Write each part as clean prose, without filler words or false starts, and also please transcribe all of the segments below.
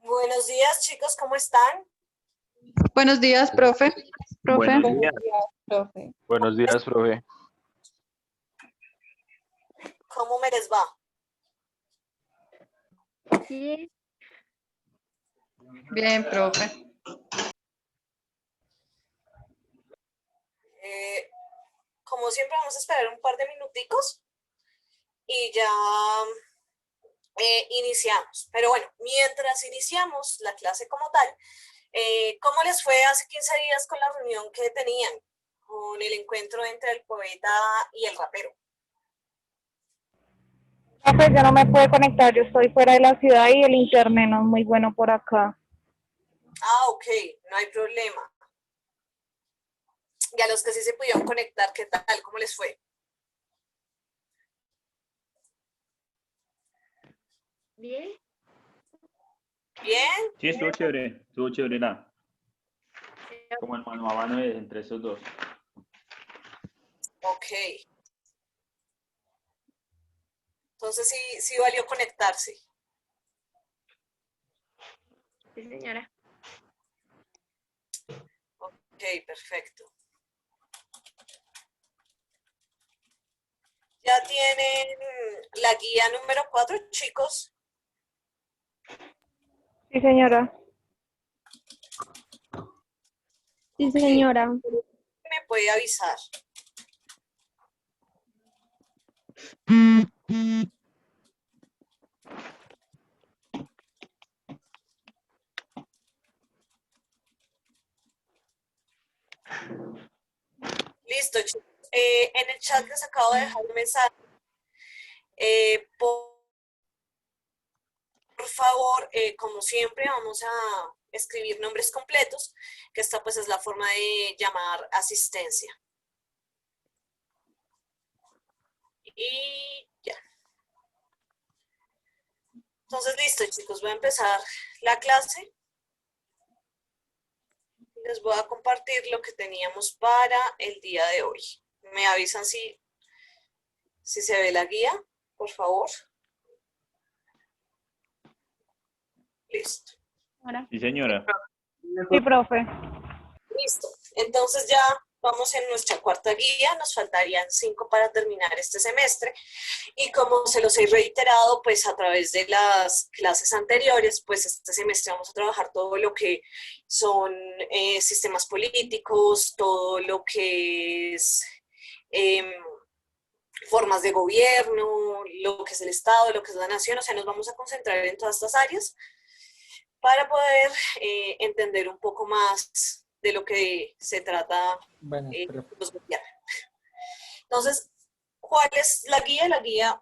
Buenos días, chicos, ¿cómo están? Buenos días, profe. Profe. Buenos días. Profe. Buenos días, profe. ¿Cómo me les va? Sí. Bien, profe. Como siempre, vamos a esperar un par de minuticos y ya iniciamos. Pero bueno, mientras iniciamos la clase como tal, ¿cómo les fue hace 15 días con la reunión que tenían? Con el encuentro entre el poeta y el rapero. No, pues yo no me puedo conectar, yo estoy fuera de la ciudad y el internet no es muy bueno por acá. Ah, ok, no hay problema. Y a los que sí se pudieron conectar, ¿qué tal? ¿Cómo les fue? Bien. ¿Bien? Sí, estuvo chévere nada. Como el mano a mano entre esos dos. Ok. Entonces sí valió conectarse. Sí, señora. Ok, perfecto. Ya tienen la guía número 4, chicos. Sí, señora. Sí, Ok. señora. Me puede avisar. Listo, chicos. En el chat les acabo de dejar un mensaje. Por favor, como siempre, vamos a escribir nombres completos, que esta pues es la forma de llamar asistencia. Y ya. Entonces, listo, chicos, voy a empezar la clase. Les voy a compartir lo que teníamos para el día de hoy. Me avisan si se ve la guía, por favor. Listo. Sí, señora. Sí, profe. Listo. Entonces ya vamos en nuestra cuarta guía. Nos faltarían 5 para terminar este semestre. Y como se los he reiterado, pues a través de las clases anteriores, pues este semestre vamos a trabajar todo lo que son sistemas políticos, todo lo que es formas de gobierno, lo que es el Estado, lo que es la nación. O sea, nos vamos a concentrar en todas estas áreas para poder entender un poco más de lo que se trata los gobiernos. Entonces, ¿cuál es la guía? La guía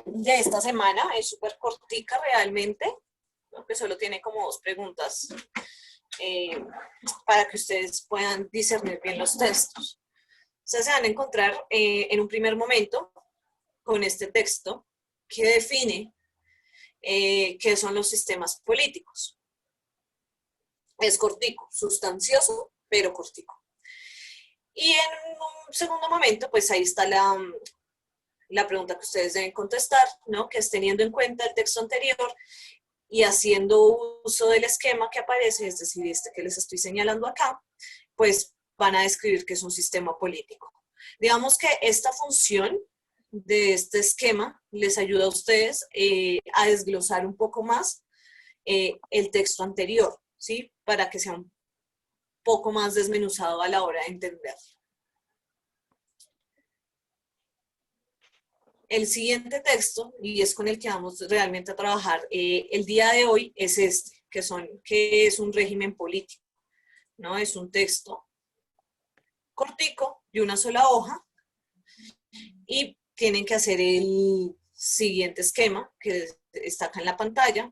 de esta semana es súper cortica realmente, ¿no? Que solo tiene como 2 preguntas para que ustedes puedan discernir bien los textos. Ustedes se van a encontrar en un primer momento con este texto que define qué son los sistemas políticos. Es cortico, sustancioso, pero cortico. Y en un segundo momento, pues ahí está la pregunta que ustedes deben contestar, ¿no? Que es teniendo en cuenta el texto anterior y haciendo uso del esquema que aparece, es decir, este que les estoy señalando acá, pues van a describir que es un sistema político. Digamos que esta función de este esquema les ayuda a ustedes a desglosar un poco más el texto anterior, ¿sí? Para que sea un poco más desmenuzado a la hora de entenderlo. El siguiente texto, y es con el que vamos realmente a trabajar el día de hoy, es este, que es un régimen político, ¿no? Es un texto cortico, de una sola hoja, y tienen que hacer el siguiente esquema, que está acá en la pantalla,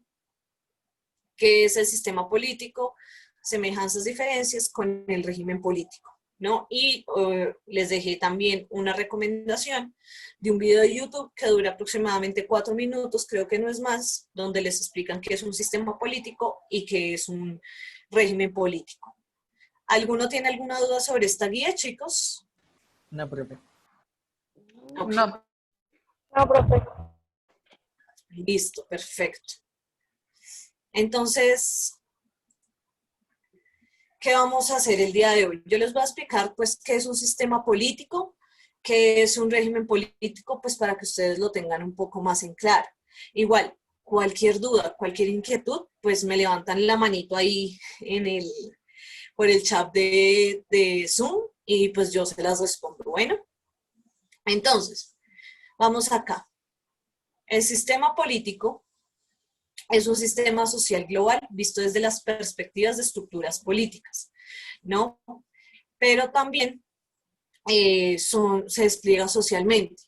que es el sistema político, semejanzas, diferencias con el régimen político, ¿no? Y les dejé también una recomendación de un video de YouTube que dura aproximadamente 4 minutos, creo que no es más, donde les explican qué es un sistema político y qué es un régimen político. ¿Alguno tiene alguna duda sobre esta guía, chicos? No, profe. Okay. No, profe. Listo, perfecto. Entonces, ¿qué vamos a hacer el día de hoy? Yo les voy a explicar pues qué es un sistema político, qué es un régimen político, pues para que ustedes lo tengan un poco más en claro. Igual, cualquier duda, cualquier inquietud, pues me levantan la manito ahí por el chat de Zoom y pues yo se las respondo. Bueno, entonces, vamos acá. El sistema político es un sistema social global visto desde las perspectivas de estructuras políticas, ¿no? Pero también se despliega socialmente.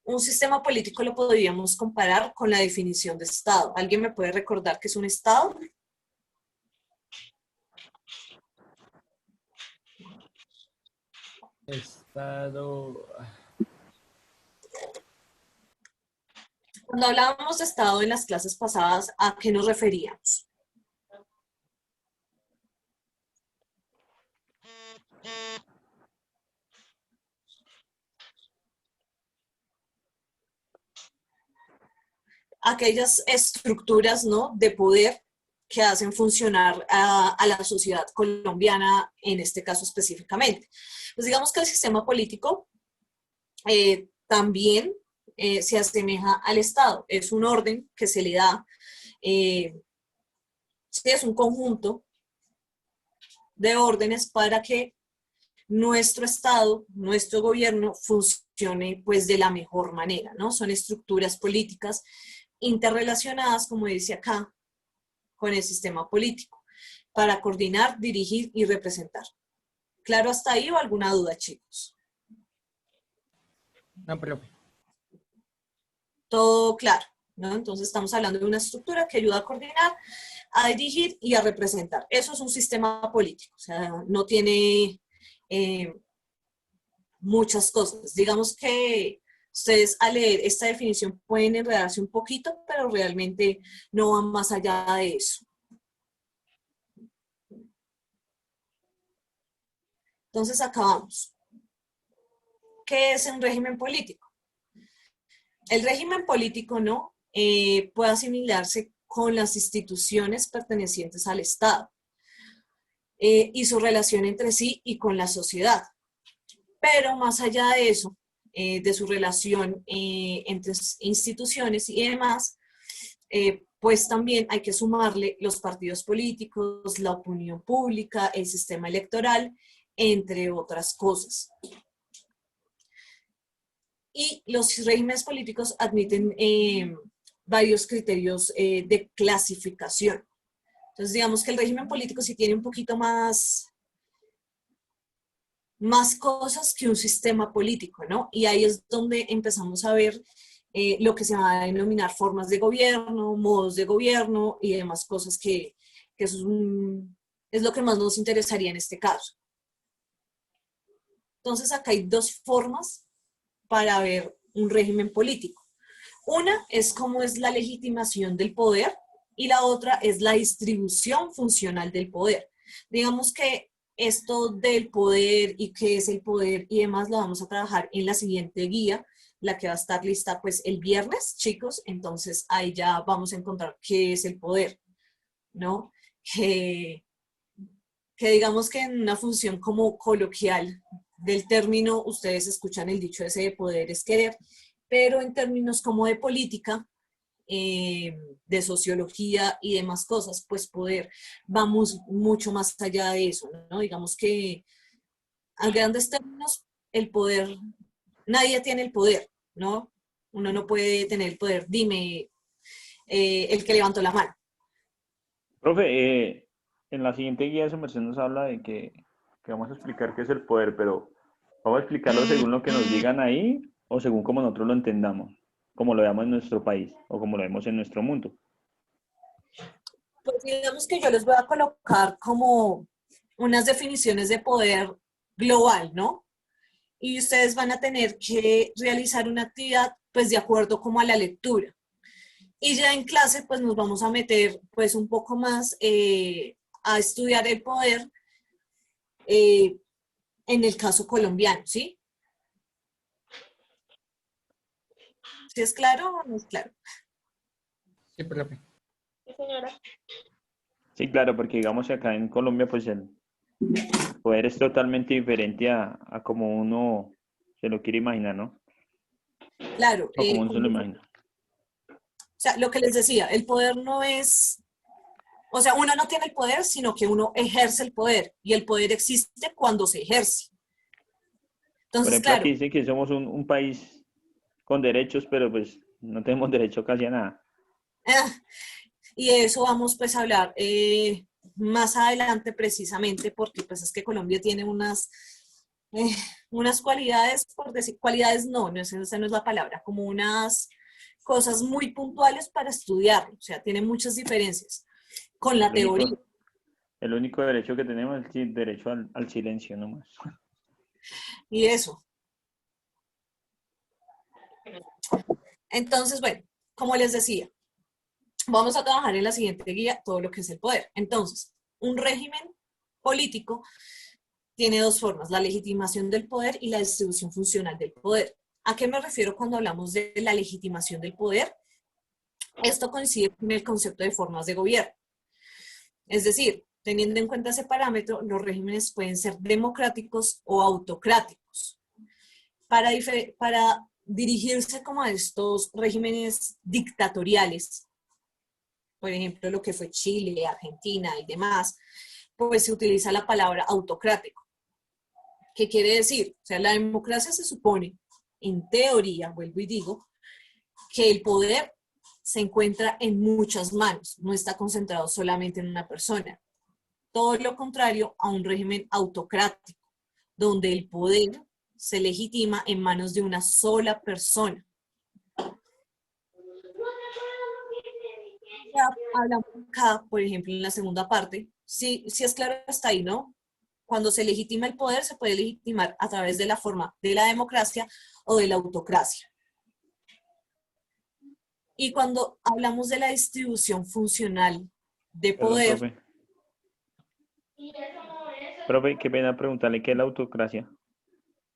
Un sistema político lo podríamos comparar con la definición de Estado. ¿Alguien me puede recordar qué es un Estado? Estado. Cuando hablábamos de Estado en las clases pasadas, ¿a qué nos referíamos? Aquellas estructuras, ¿no?, de poder que hacen funcionar a la sociedad colombiana, en este caso específicamente. Pues digamos que el sistema político también se asemeja al Estado. Es un orden que se le da, es un conjunto de órdenes para que nuestro Estado, nuestro gobierno funcione pues de la mejor manera, ¿no? Son estructuras políticas interrelacionadas, como dice acá, con el sistema político, para coordinar, dirigir y representar. ¿Claro hasta ahí o alguna duda, chicos? No, profe. Todo claro, ¿no? Entonces estamos hablando de una estructura que ayuda a coordinar, a dirigir y a representar. Eso es un sistema político, o sea, no tiene muchas cosas. Digamos que ustedes al leer esta definición pueden enredarse un poquito, pero realmente no van más allá de eso. Entonces acabamos. ¿Qué es un régimen político? El régimen político, ¿no?, puede asimilarse con las instituciones pertenecientes al Estado y su relación entre sí y con la sociedad. Pero más allá de eso, de su relación entre instituciones y demás, pues también hay que sumarle los partidos políticos, la opinión pública, el sistema electoral, entre otras cosas. Y los regímenes políticos admiten varios criterios de clasificación. Entonces, digamos que el régimen político sí tiene un poquito más cosas que un sistema político, ¿no? Y ahí es donde empezamos a ver lo que se va a denominar formas de gobierno, modos de gobierno y demás cosas que eso es lo que más nos interesaría en este caso. Entonces, acá hay dos formas para ver un régimen político. Una es cómo es la legitimación del poder y la otra es la distribución funcional del poder. Digamos que esto del poder y qué es el poder y demás lo vamos a trabajar en la siguiente guía, la que va a estar lista pues el viernes, chicos. Entonces ahí ya vamos a encontrar qué es el poder, ¿no? Que digamos que en una función como coloquial del término, ustedes escuchan el dicho ese de poder es querer, pero en términos como de política, de sociología y demás cosas, pues poder, vamos mucho más allá de eso, ¿no? Digamos que a grandes términos, el poder, nadie tiene el poder, ¿no? Uno no puede tener el poder, dime, el que levantó la mano. Profe, en la siguiente guía de sumersión nos habla de que vamos a explicar qué es el poder, pero ¿vamos a explicarlo según lo que nos digan ahí o según como nosotros lo entendamos, como lo veamos en nuestro país o como lo vemos en nuestro mundo? Pues digamos que yo les voy a colocar como unas definiciones de poder global, ¿no? Y ustedes van a tener que realizar una actividad pues de acuerdo como a la lectura. Y ya en clase pues nos vamos a meter pues un poco más a estudiar el poder en el caso colombiano, ¿sí? ¿Sí es claro o no es claro? Sí, profe. Sí, señora. Sí, claro, porque digamos que acá en Colombia pues el poder es totalmente diferente a como uno se lo quiere imaginar, ¿no? Claro, O como uno se lo imagina. o sea, lo que les decía, el poder no es, o sea, uno no tiene el poder, sino que uno ejerce el poder y el poder existe cuando se ejerce. Por Entonces, ejemplo, aquí claro, dicen que somos un país con derechos, pero pues no tenemos derecho casi a nada. eh, y de eso vamos pues a hablar más adelante precisamente porque pues es que Colombia tiene eh, unas cualidades, por decir, cualidades no, esa no es la palabra, como unas cosas muy puntuales para estudiar, o sea, tiene muchas diferencias con la El teoría. único, el único derecho que tenemos es el derecho al silencio nomás. Y eso. Entonces, bueno, como les decía, vamos a trabajar en la siguiente guía todo lo que es el poder. Entonces, un régimen político tiene dos formas, la legitimación del poder y la distribución funcional del poder. ¿A qué me refiero cuando hablamos de la legitimación del poder? Esto coincide con el concepto de formas de gobierno. Es decir, teniendo en cuenta ese parámetro, los regímenes pueden ser democráticos o autocráticos. Para dirigirse como a estos regímenes dictatoriales, por ejemplo, lo que fue Chile, Argentina y demás, pues se utiliza la palabra autocrático. ¿Qué quiere decir? O sea, la democracia se supone, en teoría, vuelvo y digo, que el poder se encuentra en muchas manos, no está concentrado solamente en una persona. Todo lo contrario a un régimen autocrático, donde el poder se legitima en manos de una sola persona. Ya hablamos acá, por ejemplo, en la segunda parte, sí, sí es claro hasta ahí, ¿no? Cuando se legitima el poder, se puede legitimar a través de la forma de la democracia o de la autocracia. Y cuando hablamos de la distribución funcional de Perdón, poder, profe. Profe, qué pena preguntarle qué es la autocracia.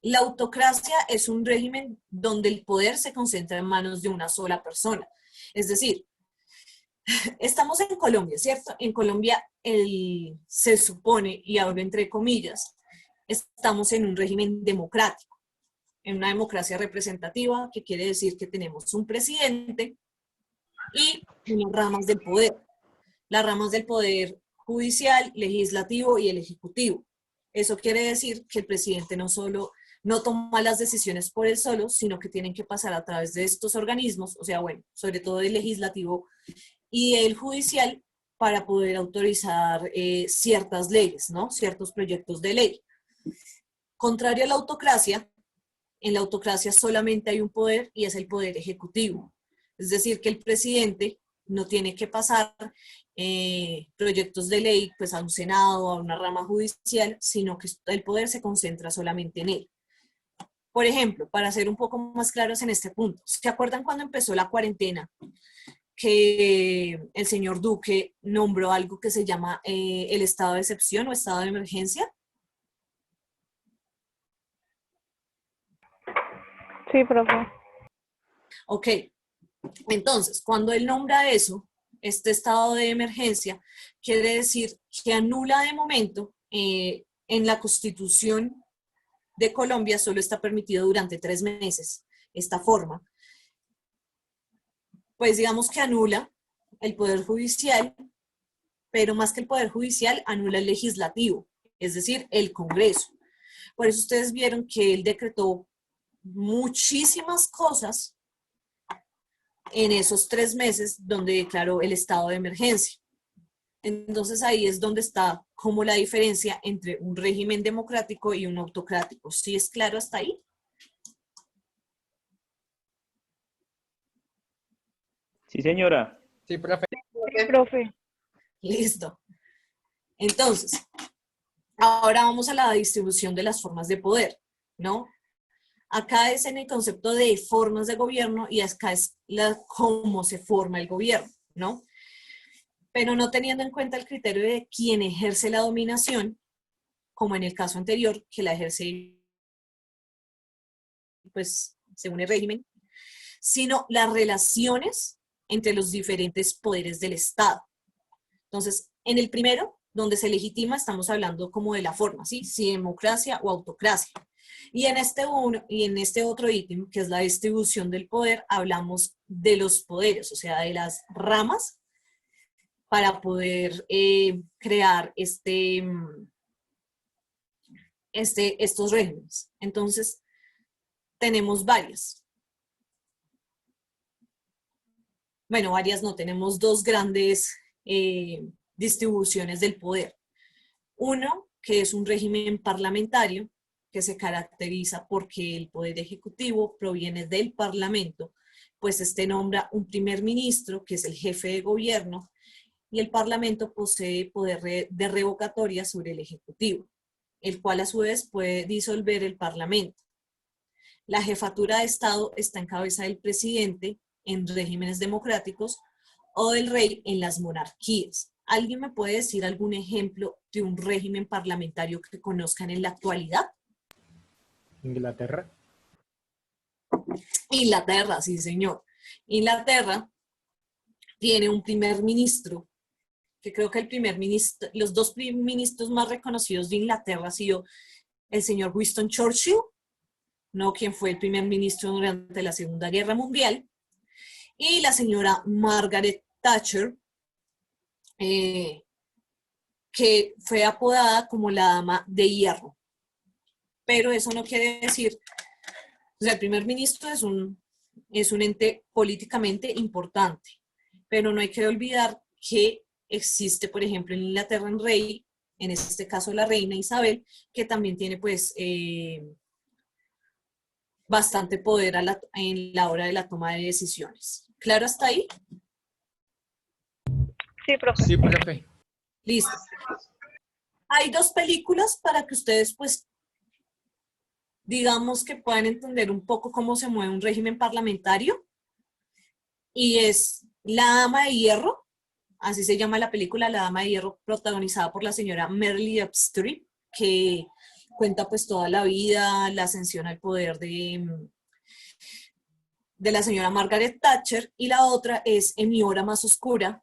la autocracia es un régimen donde el poder se concentra en manos de una sola persona. Es decir, estamos en Colombia, ¿cierto? En Colombia se supone, y hablo entre comillas, estamos en un régimen democrático, en una democracia representativa, que quiere decir que tenemos un presidente y unas ramas del poder. Las ramas del poder judicial, legislativo y el ejecutivo. Eso quiere decir que el presidente no toma las decisiones por él solo, sino que tienen que pasar a través de estos organismos, o sea, bueno, sobre todo el legislativo y el judicial, para poder autorizar ciertas leyes, ¿no? Ciertos proyectos de ley. Contrario a la autocracia, en la autocracia solamente hay un poder y es el poder ejecutivo. Es decir, que el presidente no tiene que pasar proyectos de ley pues, a un senado, a una rama judicial, sino que el poder se concentra solamente en él. Por ejemplo, para ser un poco más claros en este punto, ¿se acuerdan cuando empezó la cuarentena? Que el señor Duque nombró algo que se llama el estado de excepción o estado de emergencia. Sí, profe. Ok, entonces, cuando él nombra eso, este estado de emergencia, quiere decir que anula de momento en la Constitución de Colombia solo está permitido durante 3 meses esta forma. Pues digamos que anula el Poder Judicial, pero más que el Poder Judicial, anula el legislativo, es decir, el Congreso. Por eso ustedes vieron que él decretó muchísimas cosas en esos 3 meses donde declaró el estado de emergencia. Entonces ahí es donde está como la diferencia entre un régimen democrático y un autocrático. ¿Sí es claro hasta ahí? Sí, señora. Sí, profe. Sí, profe. Listo. Entonces, ahora vamos a la distribución de las formas de poder, ¿no? Acá es en el concepto de formas de gobierno y acá es cómo se forma el gobierno, ¿no? Pero no teniendo en cuenta el criterio de quién ejerce la dominación, como en el caso anterior, que la ejerce, pues, según el régimen, sino las relaciones entre los diferentes poderes del Estado. Entonces, en el primero, donde se legitima, estamos hablando como de la forma, ¿sí? Si democracia o autocracia. Y en este otro ítem, que es la distribución del poder, hablamos de los poderes, o sea, de las ramas para poder crear estos regímenes. Entonces, tenemos varias. Bueno, varias no, tenemos dos grandes distribuciones del poder. Uno, que es un régimen parlamentario, que se caracteriza porque el poder ejecutivo proviene del parlamento, pues este nombra un primer ministro, que es el jefe de gobierno, y el parlamento posee poder de revocatoria sobre el ejecutivo, el cual a su vez puede disolver el parlamento. La jefatura de Estado está en cabeza del presidente en regímenes democráticos o del rey en las monarquías. ¿Alguien me puede decir algún ejemplo de un régimen parlamentario que conozcan en la actualidad? Inglaterra. Inglaterra, sí señor. Inglaterra tiene un primer ministro, que creo que los dos primeros ministros más reconocidos de Inglaterra ha sido el señor Winston Churchill, ¿no? Quien fue el primer ministro durante la Segunda Guerra Mundial, y la señora Margaret Thatcher, que fue apodada como la Dama de Hierro. Pero eso no quiere decir, o sea, el primer ministro es un ente políticamente importante, pero no hay que olvidar que existe, por ejemplo, en Inglaterra un rey, en este caso la reina Isabel, que también tiene pues bastante poder en la hora de la toma de decisiones. ¿Claro hasta ahí? Sí, profe. Sí, profe. Listo. Hay dos películas para que ustedes pues digamos que puedan entender un poco cómo se mueve un régimen parlamentario, y es La Dama de Hierro, así se llama la película, La Dama de Hierro, protagonizada por la señora Meryl Streep, que cuenta pues toda la vida, la ascensión al poder de la señora Margaret Thatcher, y la otra es En mi hora más oscura,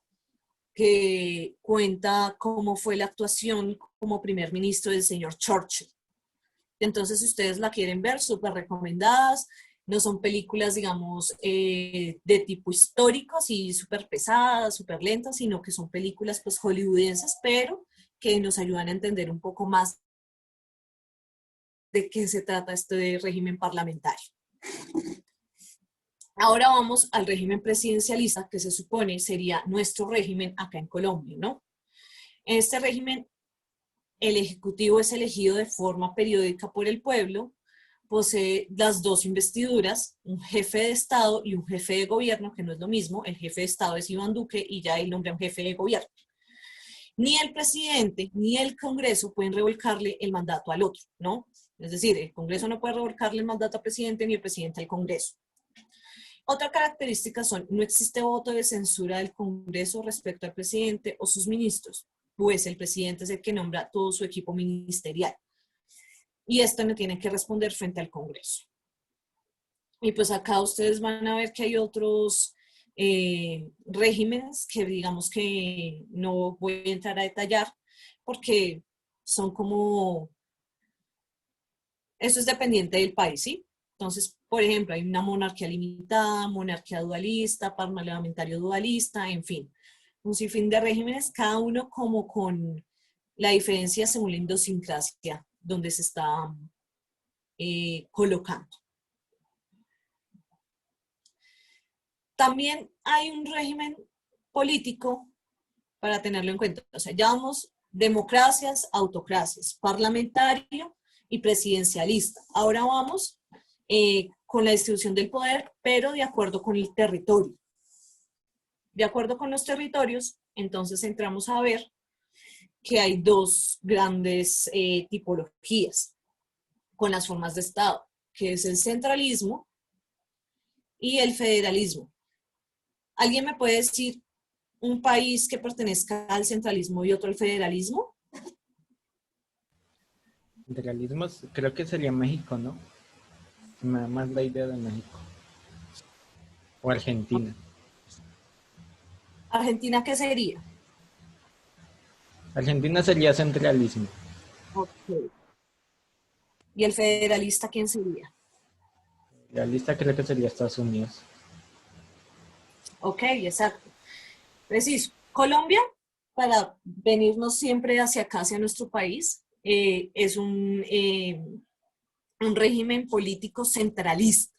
que cuenta cómo fue la actuación como primer ministro del señor Churchill. Entonces, si ustedes la quieren ver, súper recomendadas. No son películas, digamos, de tipo histórico, así súper pesadas, súper lentas, sino que son películas pues hollywoodenses, pero que nos ayudan a entender un poco más de qué se trata este régimen parlamentario. Ahora vamos al régimen presidencialista, que se supone sería nuestro régimen acá en Colombia, ¿no? En este régimen, el Ejecutivo es elegido de forma periódica por el pueblo, posee las dos investiduras, un jefe de Estado y un jefe de gobierno, que no es lo mismo. El jefe de Estado es Iván Duque y ya él nombra un jefe de gobierno. Ni el presidente ni el Congreso pueden revolcarle el mandato al otro, ¿no? Es decir, el Congreso no puede revolcarle el mandato al presidente ni el presidente al Congreso. Otra característica son, no existe voto de censura del Congreso respecto al presidente o sus ministros, pues el presidente es el que nombra todo su equipo ministerial. Y esto no tiene que responder frente al Congreso. Y pues acá ustedes van a ver que hay otros regímenes que digamos que no voy a entrar a detallar porque son como, eso es dependiente del país, ¿sí? Entonces, por ejemplo, hay una monarquía limitada, monarquía dualista, parlamentario dualista, en fin, un sinfín de regímenes, cada uno como con la diferencia según la idiosincrasia donde se está colocando. También hay un régimen político para tenerlo en cuenta. O sea, llamamos democracias, autocracias, parlamentario y presidencialista. Ahora vamos con la distribución del poder, pero de acuerdo con el territorio. De acuerdo con los territorios, entonces entramos a ver que hay dos grandes tipologías con las formas de Estado, que es el centralismo y el federalismo. ¿Alguien me puede decir un país que pertenezca al centralismo y otro al federalismo? Federalismo, creo que sería México, ¿no? Me da más la idea de México. O Argentina. ¿Argentina qué sería? Argentina sería centralismo. Ok. ¿Y el federalista quién sería? La lista creo que sería Estados Unidos. Ok, exacto. Preciso. Colombia, para venirnos siempre hacia acá, hacia nuestro país, es un régimen político centralista.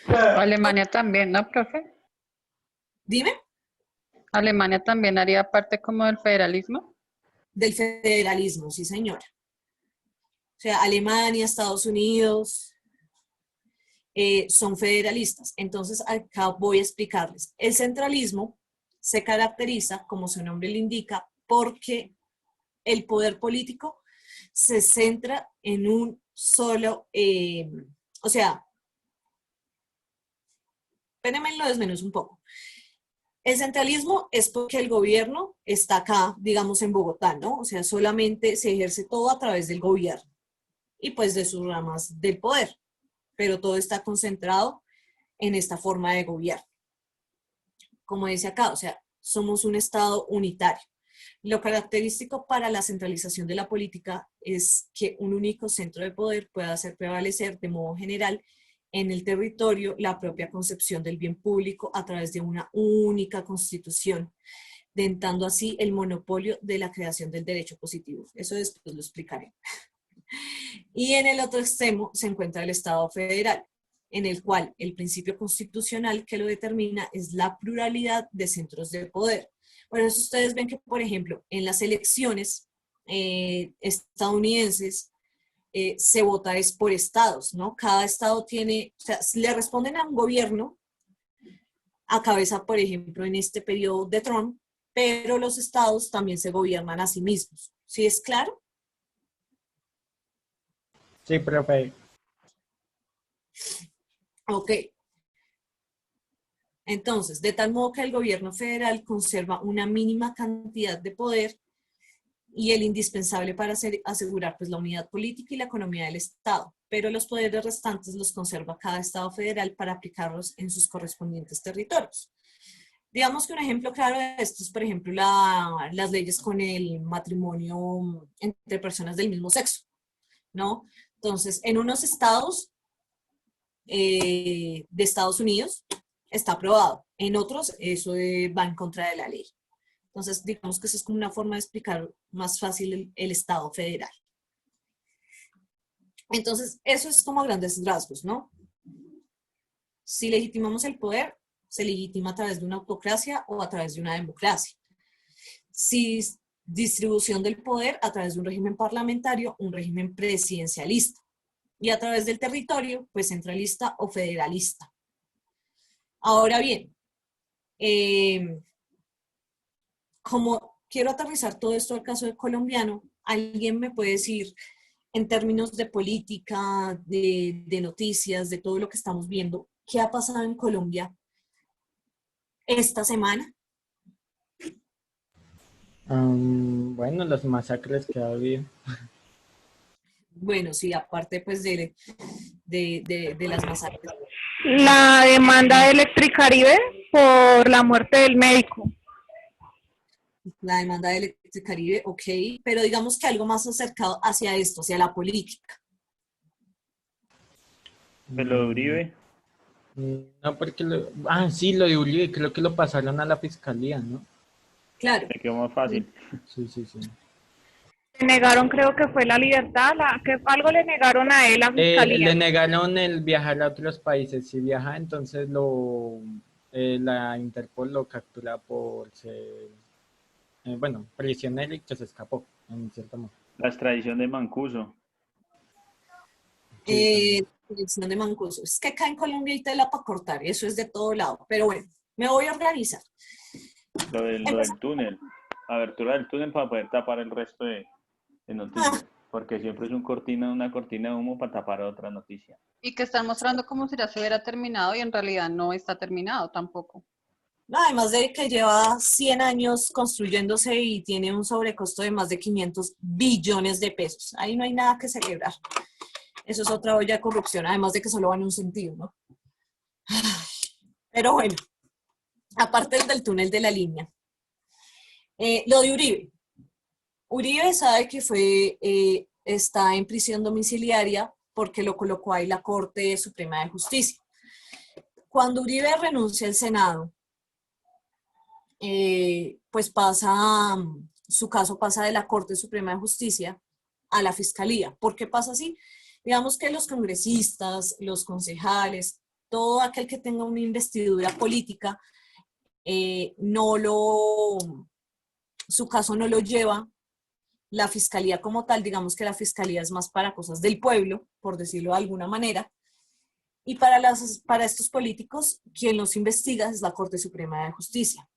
Alemania también, ¿no, profe? Dime, Alemania también haría parte como del federalismo. del federalismo, sí señora. O sea, Alemania, Estados Unidos, son federalistas. Entonces, acá voy a explicarles. El centralismo se caracteriza, como su nombre le indica, porque el poder político se centra en un solo, o sea, espérenme, lo desmenuzo un poco. El centralismo es porque el gobierno está acá, digamos, en Bogotá, ¿no? O sea, solamente se ejerce todo a través del gobierno y pues de sus ramas del poder, pero todo está concentrado en esta forma de gobierno. Como dice acá, o sea, somos un Estado unitario. Lo característico para la centralización de la política es que un único centro de poder pueda hacer prevalecer de modo general en el territorio la propia concepción del bien público a través de una única constitución, dentando así el monopolio de la creación del derecho positivo. Eso después lo explicaré. Y en el otro extremo se encuentra el Estado federal, en el cual el principio constitucional que lo determina es la pluralidad de centros de poder. Por eso ustedes ven que, por ejemplo, en las elecciones estadounidenses se vota es por estados, ¿no? Cada estado tiene, o sea, le responden a un gobierno a cabeza, por ejemplo, en este periodo de Trump, pero los estados también se gobiernan a sí mismos. ¿Sí es claro? Sí, profe. Ok. Entonces, de tal modo que el gobierno federal conserva una mínima cantidad de poder y el indispensable para asegurar pues, la unidad política y la economía del Estado, pero los poderes restantes los conserva cada Estado federal para aplicarlos en sus correspondientes territorios. Digamos que un ejemplo claro de esto es, por ejemplo, las leyes con el matrimonio entre personas del mismo sexo, ¿no? Entonces, en unos estados de Estados Unidos está aprobado, en otros eso va en contra de la ley. Entonces, digamos que eso es como una forma de explicar más fácil el Estado federal. Entonces, eso es como a grandes rasgos, ¿no? Si legitimamos el poder, se legitima a través de una autocracia o a través de una democracia. Si distribución del poder a través de un régimen parlamentario, un régimen presidencialista. Y a través del territorio, pues centralista o federalista. Ahora bien, como quiero aterrizar todo esto al caso del colombiano, ¿alguien me puede decir en términos de política, de noticias, de todo lo que estamos viendo, qué ha pasado en Colombia esta semana? Bueno, las masacres que ha habido. Bueno, sí, aparte pues de las masacres. La demanda de Electricaribe por la muerte del médico. La demanda de Electricaribe, ok, pero digamos que algo más acercado hacia esto, hacia la política. Pues lo de Uribe, No, porque sí, lo de Uribe, creo que lo pasaron a la fiscalía, ¿no? Claro, me quedó más fácil. Sí, sí, sí. Le negaron, creo que fue la libertad, que algo le negaron a él, la fiscalía. Le negaron el viajar a otros países. Si viaja, entonces la Interpol lo captura por ser, bueno, prisionero y que se escapó, en cierto modo. La extradición de Mancuso. selección de Mancuso. Es que acá en Colombia hay tela para cortar, eso es de todo lado, pero bueno, me voy a organizar. Lo del túnel. Abertura del túnel para poder tapar el resto de noticias. Porque siempre es una cortina de humo para tapar otra noticia. Y que están mostrando como si ya se hubiera terminado y en realidad no está terminado tampoco. Además de que lleva 100 años construyéndose y tiene un sobrecosto de más de 500 billones de pesos. Ahí no hay nada que celebrar. Eso es otra olla de corrupción, además de que solo va en un sentido, ¿no? Pero bueno, aparte del túnel de la línea, Lo de Uribe. Uribe sabe que está en prisión domiciliaria porque lo colocó ahí la Corte Suprema de Justicia. Cuando Uribe renuncia al Senado, pues su caso pasa de la Corte Suprema de Justicia a la Fiscalía. ¿Por qué pasa así? Digamos que los congresistas, los concejales, todo aquel que tenga una investidura política, su caso no lo lleva la Fiscalía como tal. Digamos que la Fiscalía es más para cosas del pueblo, por decirlo de alguna manera, y para estos políticos, quien los investiga es la Corte Suprema de Justicia.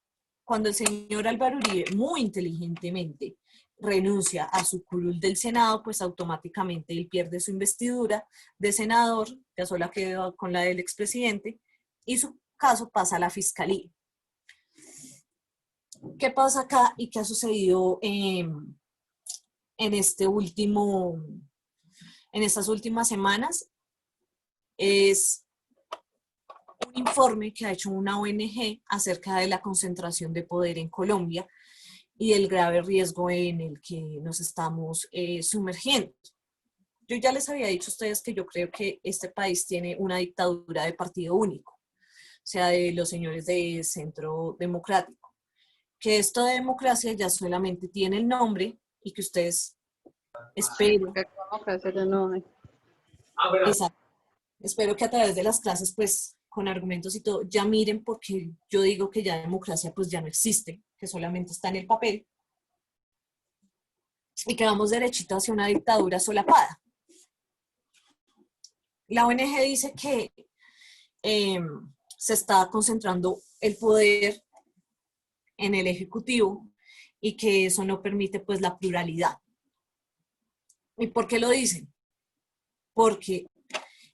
Cuando el señor Álvaro Uribe, muy inteligentemente, renuncia a su curul del Senado, pues automáticamente él pierde su investidura de senador, ya solo quedó con la del expresidente, y su caso pasa a la Fiscalía. ¿Qué pasa acá y qué ha sucedido en estas últimas semanas? Es un informe que ha hecho una ONG acerca de la concentración de poder en Colombia y el grave riesgo en el que nos estamos sumergiendo. Yo ya les había dicho a ustedes que yo creo que este país tiene una dictadura de partido único, o sea, de los señores de Centro Democrático. Que esto de democracia ya solamente tiene el nombre y que ustedes espero, exacto, espero que a través de las clases, pues con argumentos y todo, ya miren, porque yo digo que ya democracia pues ya no existe, que solamente está en el papel y que vamos derechito hacia una dictadura solapada. La ONG dice que se está concentrando el poder en el Ejecutivo y que eso no permite pues la pluralidad. ¿Y por qué lo dicen? Porque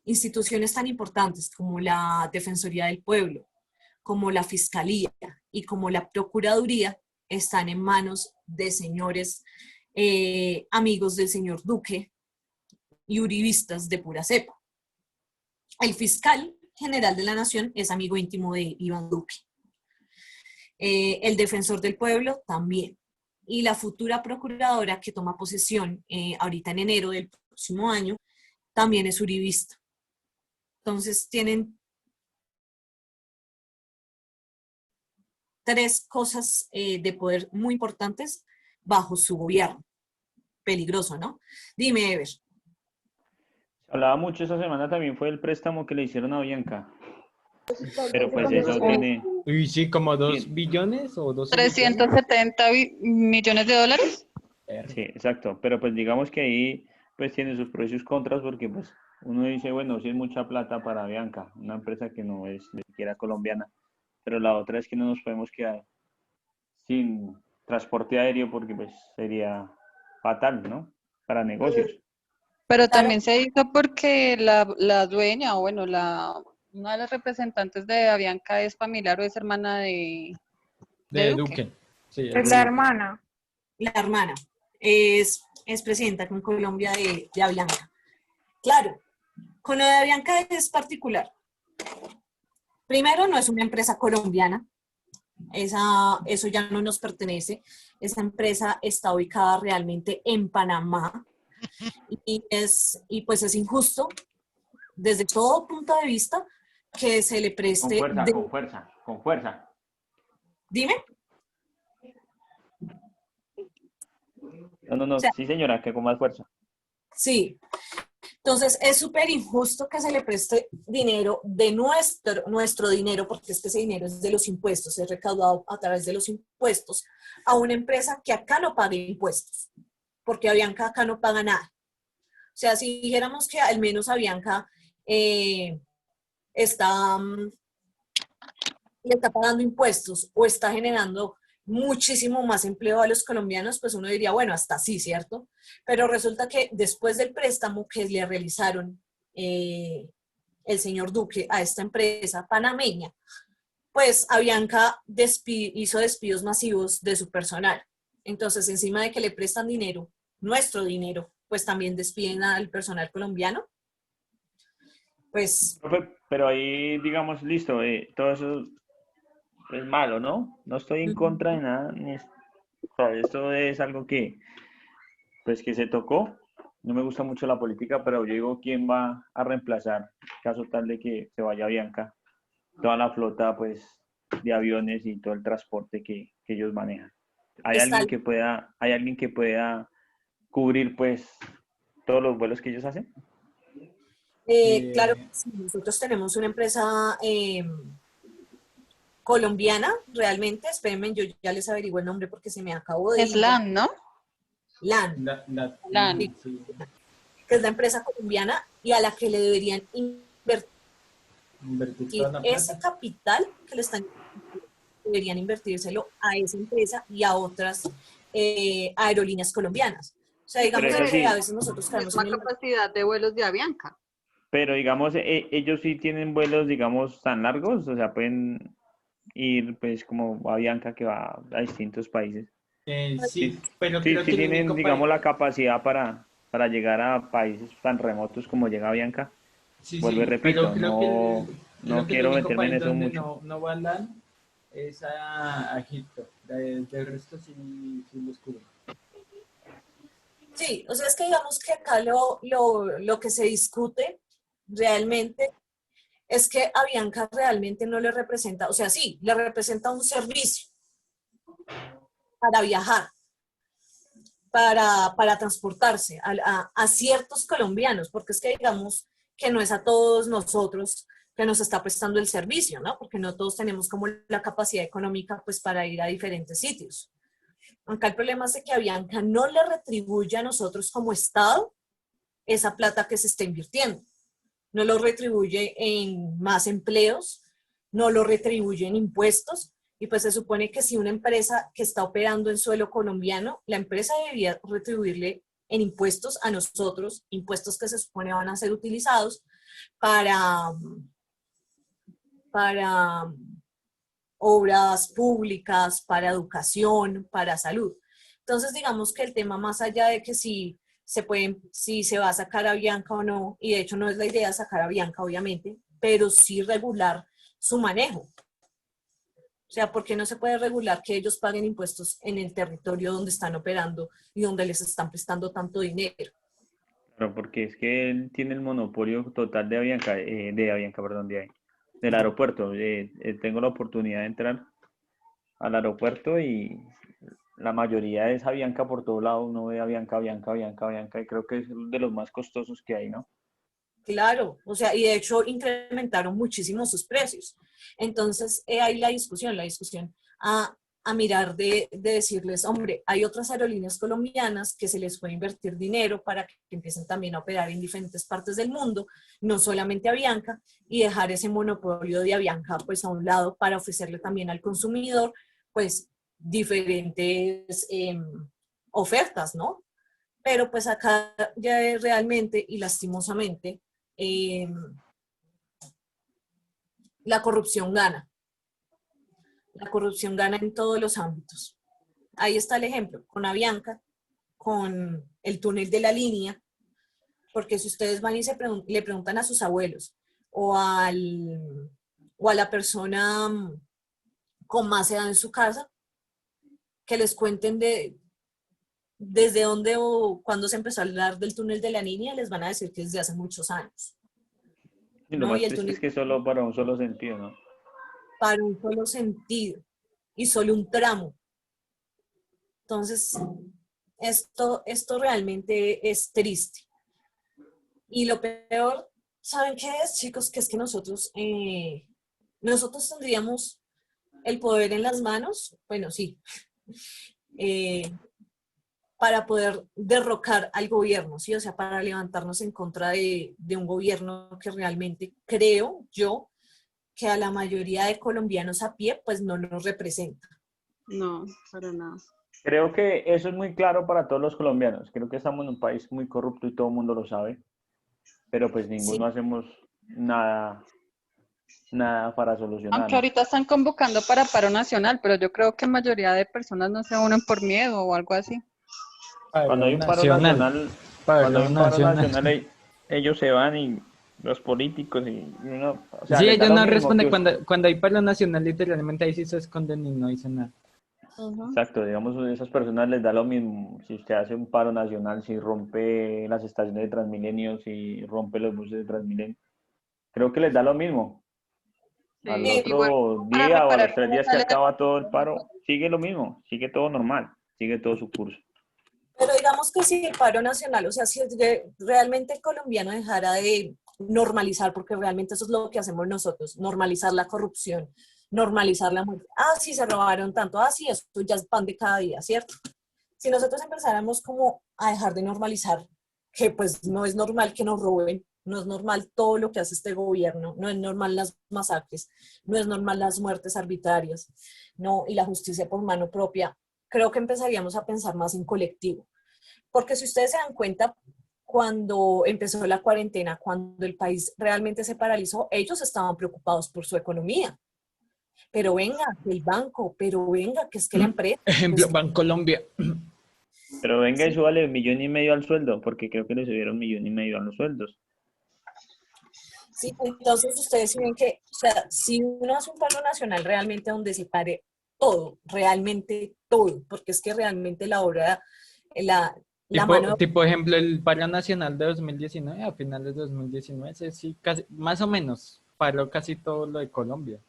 instituciones tan importantes como la Defensoría del Pueblo, como la Fiscalía y como la Procuraduría están en manos de señores amigos del señor Duque y uribistas de pura cepa. El fiscal general de la Nación es amigo íntimo de Iván Duque. El defensor del pueblo también. Y la futura procuradora que toma posesión ahorita en enero del próximo año también es uribista. Entonces tienen tres cosas de poder muy importantes bajo su gobierno. Peligroso, ¿no? Dime, Ever. Se hablaba mucho esta semana también fue el préstamo que le hicieron a Bianca. Pero pues eso tiene... Uy, sí, como 2 billones o 12 370 millones de dólares. billones. Sí, exacto. Pero pues digamos que ahí pues tiene sus pros y sus contras porque pues uno dice, bueno, sí es mucha plata para Bianca, una empresa que no es ni siquiera colombiana. Pero la otra es que no nos podemos quedar sin transporte aéreo porque pues sería fatal, ¿no? Para negocios. Pero Claro. también se hizo porque la dueña, o bueno, una de las representantes de Avianca es familiar o es hermana de De Duque. Duque. Sí, Es la hermana. La hermana es presidenta en Colombia de Avianca. Claro, con lo de Avianca es particular. Primero, no es una empresa colombiana. Eso ya no nos pertenece. Esa empresa está ubicada realmente en Panamá y pues es injusto desde todo punto de vista que se le preste... Con fuerza. Dime. No, O sea, sí señora, que con más fuerza. sí. Entonces es súper injusto que se le preste dinero de nuestro dinero, porque es que ese dinero es de los impuestos, es recaudado a través de los impuestos, a una empresa que acá no paga impuestos, porque Avianca acá no paga nada. O sea, si dijéramos que al menos Avianca le está pagando impuestos o está generando muchísimo más empleo a los colombianos, pues uno diría, bueno, hasta sí, ¿cierto? Pero resulta que después del préstamo que le realizaron el señor Duque a esta empresa panameña, pues Avianca hizo despidos masivos de su personal. Entonces, encima de que le prestan dinero, nuestro dinero, pues también despiden al personal colombiano. Pues... Pero ahí, digamos, listo, todo eso es malo, ¿no? No estoy en contra de nada, O sea, esto es algo que, pues, que se tocó. No me gusta mucho la política, pero yo digo, ¿quién va a reemplazar, caso tal de que se vaya Bianca, toda la flota, pues, de aviones y todo el transporte que ellos manejan? Está, Hay alguien que pueda cubrir, pues, todos los vuelos que ellos hacen? claro que Eh, sí, nosotros tenemos una empresa colombiana, realmente, espérenme, yo ya les averiguo el nombre porque se me acabó de Es ir ya. LAN, ¿no? LAN, LAN. sí, que es la empresa colombiana y a la que le deberían invertir invertir toda la ese plata. capital que le están deberían invertírselo a esa empresa y a otras aerolíneas colombianas. O sea, Pero digamos eso que a sí, veces nosotros caemos Misma en el... capacidad de vuelos de Avianca. pero digamos, ellos sí tienen vuelos, digamos, tan largos, o sea, pueden ir, pues, como a Bianca que va a distintos países. Sí, Sí, pero sí, creo sí que el tienen, único país, digamos, la capacidad para llegar a países tan remotos como llega Bianca. sí, Vuelvo y sí, pero repito, no creo que el quiero único meterme en país eso donde mucho. no va LAN es a Egipto. Del resto sí los cubre. Sí, o sea, es que digamos que acá lo que se discute realmente es que a Bianca realmente no le representa, o sea, sí, le representa un servicio para viajar, para transportarse a ciertos colombianos, porque es que digamos que no es a todos nosotros que nos está prestando el servicio, ¿no? Porque no todos tenemos como la capacidad económica pues para ir a diferentes sitios. Acá el problema es de que Avianca no le retribuye a nosotros como Estado esa plata que se está invirtiendo. No lo retribuye en más empleos, no lo retribuye en impuestos, y pues se supone que si una empresa que está operando en suelo colombiano, la empresa debería retribuirle en impuestos a nosotros, impuestos que se supone van a ser utilizados para, para obras públicas, para educación, para salud. Entonces, digamos que el tema más allá de que si se va a sacar a Bianca o no, y de hecho no es la idea sacar a Bianca, obviamente, pero sí regular su manejo. O sea, ¿por qué no se puede regular que ellos paguen impuestos en el territorio donde están operando y donde les están prestando tanto dinero? Claro, porque es que él tiene el monopolio total de Avianca, perdón, del aeropuerto. Tengo la oportunidad de entrar al aeropuerto y la mayoría es Avianca por todo lado. Uno ve Avianca, Avianca, Avianca, Avianca, y creo que es de los más costosos que hay, ¿no? Claro, o sea, y de hecho incrementaron muchísimo sus precios. Entonces, ahí la discusión a mirar de decirles, hombre, hay otras aerolíneas colombianas que se les puede invertir dinero para que empiecen también a operar en diferentes partes del mundo, no solamente Avianca, y dejar ese monopolio de Avianca pues a un lado para ofrecerle también al consumidor pues diferentes ofertas, ¿no? Pero pues acá ya realmente y lastimosamente eh, la corrupción gana. La corrupción gana en todos los ámbitos. Ahí está el ejemplo, con Avianca, con el túnel de la línea, porque si ustedes van y le preguntan a sus abuelos o, o a la persona con más edad en su casa, que les cuenten desde dónde o cuándo se empezó a hablar del túnel de la línea, les van a decir que es desde hace muchos años, Y lo ¿no? Y más el triste es túnel que solo para un solo sentido, ¿no? para un solo sentido y solo un tramo. Entonces, esto realmente es triste. Y lo peor, ¿saben qué es, chicos? Que es que nosotros tendríamos el poder en las manos, bueno, sí, eh, para poder derrocar al gobierno, ¿sí? O sea, para levantarnos en contra de un gobierno que realmente creo yo que a la mayoría de colombianos a pie, pues no nos representa. No, para nada. Creo que eso es muy claro para todos los colombianos. Creo que estamos en un país muy corrupto y todo el mundo lo sabe, pero pues Sí, ninguno hacemos nada, nada para Aunque solucionarlo. ahorita están convocando para paro nacional, pero yo creo que la mayoría de personas no se unen por miedo o algo así. Cuando Paro hay un paro nacional, nacional, cuando hay paro un paro nacional. nacional, ellos se van y los políticos y uno, o sea, Sí, les da ellos lo no mismo que responden cuando hay paro nacional, literalmente ahí sí se esconden y no dicen nada. Ujú. Exacto, digamos, a esas personas les da lo mismo si usted hace un paro nacional, si rompe las estaciones de Transmilenio, si rompe los buses de Transmilenio. Creo que les da lo mismo. Al Sí, igual otro para día o a los reparar 3 cómo días que sale de acaba todo el paro, sigue lo mismo, sigue todo normal, sigue todo su curso. Pero digamos que si el paro nacional, o sea, si realmente el colombiano dejara de normalizar, porque realmente eso es lo que hacemos nosotros, normalizar la corrupción, normalizar la muerte. Ah, sí, se robaron tanto, ah, sí, esto ya es pan de cada día, ¿cierto? Si nosotros empezáramos como a dejar de normalizar, que pues no es normal que nos roben, no es normal todo lo que hace este gobierno, no es normal las masacres, no es normal las muertes arbitrarias, no, y la justicia por mano propia, creo que empezaríamos a pensar más en colectivo. Porque si ustedes se dan cuenta, cuando empezó la cuarentena, cuando el país realmente se paralizó, ellos estaban preocupados por su economía. Pero venga, que el banco, pero venga, que es que la empresa, Ejemplo, pues, Bancolombia. Pero venga y sí, súbale 1,5 millones al sueldo, porque creo que le subieron 1,5 millones a los sueldos. sí, entonces ustedes sí ven que, o sea, si uno hace un paro nacional realmente donde se pare todo, realmente todo, porque es que realmente la obra, la, la Tipo, mano, tipo ejemplo, el paro nacional de 2019, a finales de 2019, ese sí, casi, más o menos, paró casi todo lo de Colombia.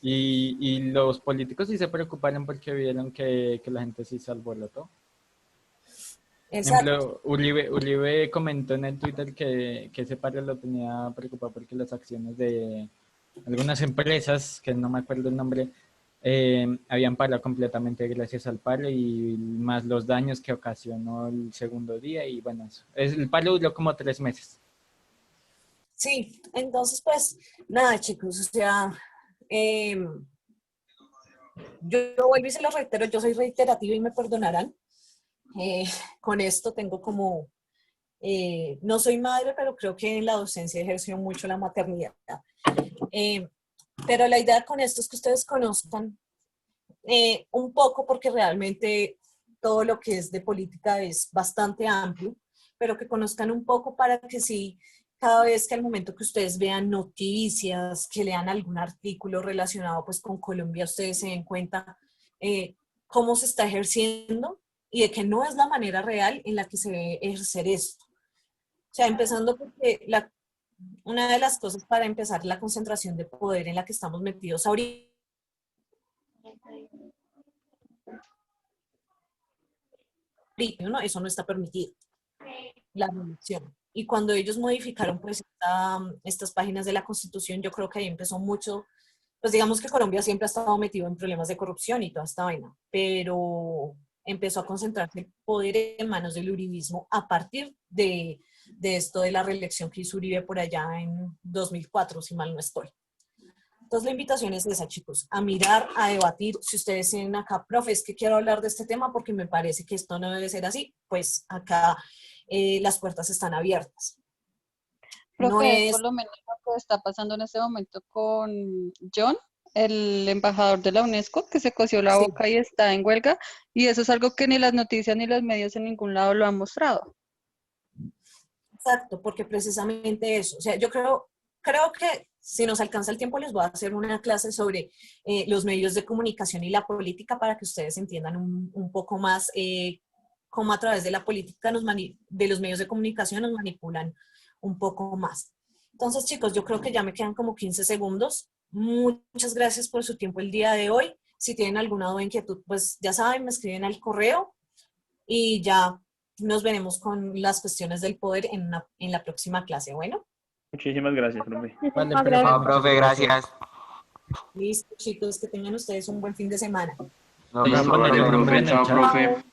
Y los políticos sí se preocuparon porque vieron que la gente sí se alborotó. Por exacto, ejemplo, Uribe comentó en el Twitter que ese paro lo tenía preocupado porque las acciones de algunas empresas, que no me acuerdo el nombre, habían parado completamente gracias al paro y más los daños que ocasionó el segundo día y bueno, eso. El paro duró como 3 meses. sí, entonces pues, nada chicos, o sea, eh, yo vuelvo y se lo reitero, yo soy reiterativa y me perdonarán. Eh, con esto tengo como, no soy madre, pero creo que en la docencia ejerció mucho la maternidad. Eh, pero la idea con esto es que ustedes conozcan un poco, porque realmente todo lo que es de política es bastante amplio, pero que conozcan un poco para que sí, cada vez que al momento que ustedes vean noticias, que lean algún artículo relacionado pues con Colombia, ustedes se den cuenta cómo se está ejerciendo y de que no es la manera real en la que se debe ejercer esto. O sea, empezando porque una de las cosas para empezar la concentración de poder en la que estamos metidos ahorita, ¿no? Eso no está permitido, la reelección. Y cuando ellos modificaron pues estas páginas de la Constitución, yo creo que ahí empezó mucho, pues digamos que Colombia siempre ha estado metido en problemas de corrupción y toda esta vaina, pero empezó a concentrarse el poder en manos del uribismo a partir de esto de la reelección que hizo Uribe por allá en 2004, si mal no estoy. Entonces la invitación es esa, chicos, a mirar, a debatir. Si ustedes tienen acá, profe, es que quiero hablar de este tema porque me parece que esto no debe ser así, pues acá las puertas están abiertas. No Profe, es por es, lo menos lo que está pasando en este momento con John, el embajador de la UNESCO, que se cosió la sí, boca y está en huelga, y eso es algo que ni las noticias ni los medios en ningún lado lo han mostrado. exacto, porque precisamente eso. O sea, yo creo que si nos alcanza el tiempo les voy a hacer una clase sobre los medios de comunicación y la política para que ustedes entiendan un poco más cómo a través de la política de los medios de comunicación nos manipulan un poco más. Entonces, chicos, yo creo que ya me quedan como 15 segundos. Muchas gracias por su tiempo el día de hoy. Si tienen alguna duda o inquietud, pues ya saben, me escriben al correo y ya nos veremos con las cuestiones del poder en la próxima clase. Bueno, Muchísimas gracias, profe. Vale, Muchísimas profe, gracias. No, muchas profe, gracias. gracias. listo, chicos, que tengan ustedes un buen fin de semana. Lo Voy a mismo, poner el profe. nombre en el Chao, chat. profe.